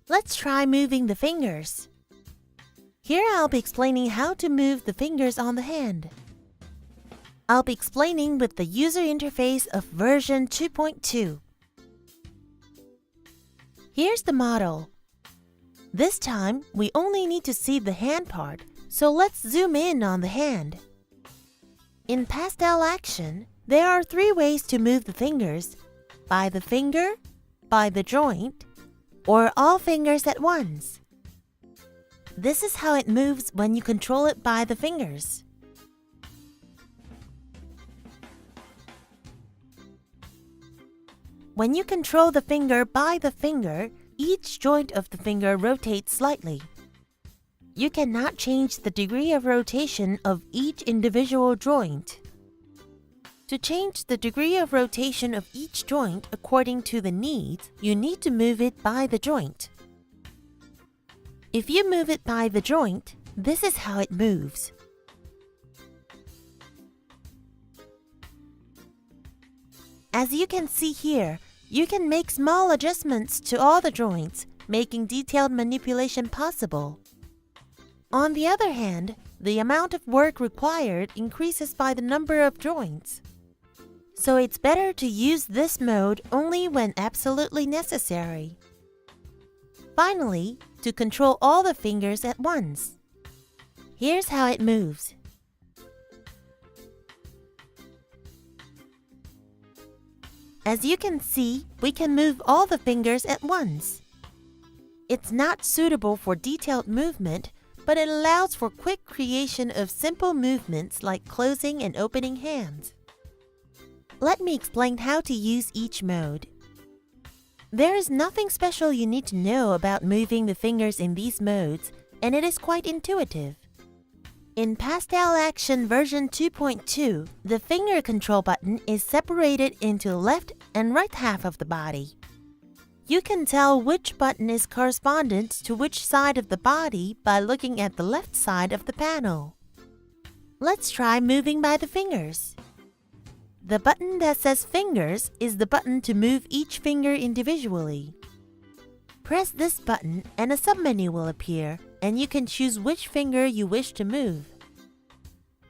Let's try moving the fingers. Here I'll be explaining how to move the fingers on the hand. I'll be explaining with the user interface of version 2.2. Here's the model. This time, we only need to see the hand part, so let's zoom in on the hand. In Pastel Action, there are 3 ways to move the fingers: by the finger, by the joint, or all fingers at once. This is how it moves when you control it by the fingers. When you control the finger by the finger, each joint of the finger rotates slightly. You cannot change the degree of rotation of each individual joint. To change the degree of rotation of each joint according to the needs, you need to move it by the joint. If you move it by the joint, this is how it moves. As you can see here, you can make small adjustments to all the joints, making detailed manipulation possible. On the other hand, the amount of work required increases by the number of joints. So it's better to use this mode only when absolutely necessary. Finally, to control all the fingers at once. Here's how it moves. As you can see, we can move all the fingers at once. It's not suitable for detailed movement, but it allows for quick creation of simple movements like closing and opening hands. Let me explain how to use each mode. There is nothing special you need to know about moving the fingers in these modes, and it is quite intuitive. In Pastel Action version 2.2, the finger control button is separated into left and right half of the body. You can tell which button is correspondent to which side of the body by looking at the left side of the panel. Let's try moving by the fingers. The button that says Fingers is the button to move each finger individually. Press this button and a submenu will appear, and you can choose which finger you wish to move.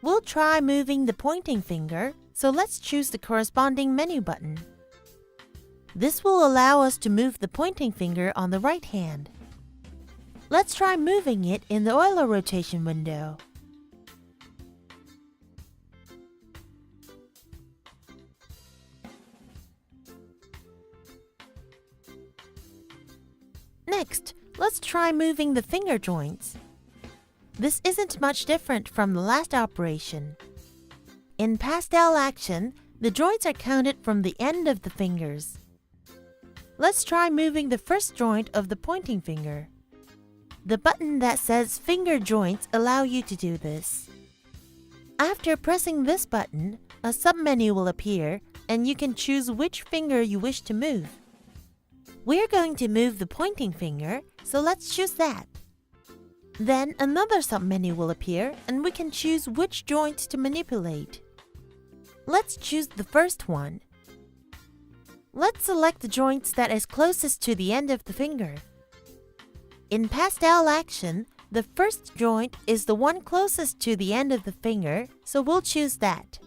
We'll try moving the pointing finger, so let's choose the corresponding menu button. This will allow us to move the pointing finger on the right hand. Let's try moving it in the Euler rotation window. Next, let's try moving the finger joints. This isn't much different from the last operation. In Pastel Action, the joints are counted from the end of the fingers. Let's try moving the first joint of the pointing finger. The button that says Finger Joints allow you to do this. After pressing this button, a submenu will appear, and you can choose which finger you wish to move. We're going to move the pointing finger, so let's choose that. Then another submenu will appear, and we can choose which joint to manipulate. Let's choose the first one. Let's select the joints that is closest to the end of the finger. In Pastel Action, the first joint is the one closest to the end of the finger, so we'll choose that.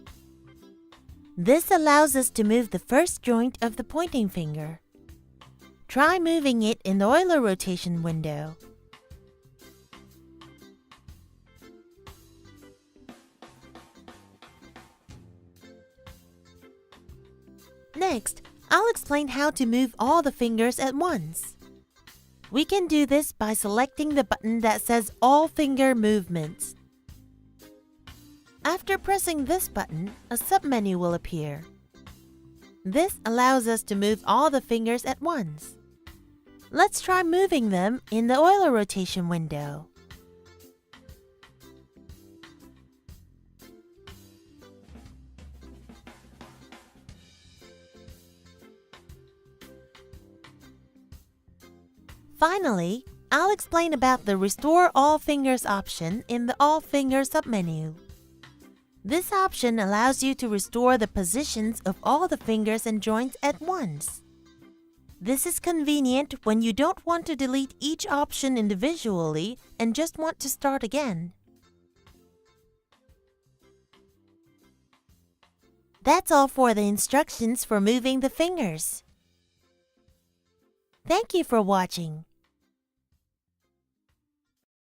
This allows us to move the first joint of the pointing finger. Try moving it in the Euler rotation window. Next, I'll explain how to move all the fingers at once. We can do this by selecting the button that says All Finger Movements. After pressing this button, a submenu will appear. This allows us to move all the fingers at once. Let's try moving them in the Euler rotation window. Finally, I'll explain about the Restore All Fingers option in the All Finger submenu. This option allows you to restore the positions of all the fingers and joints at once. This is convenient when you don't want to delete each option individually and just want to start again. That's all for the instructions for moving the fingers. Thank you for watching.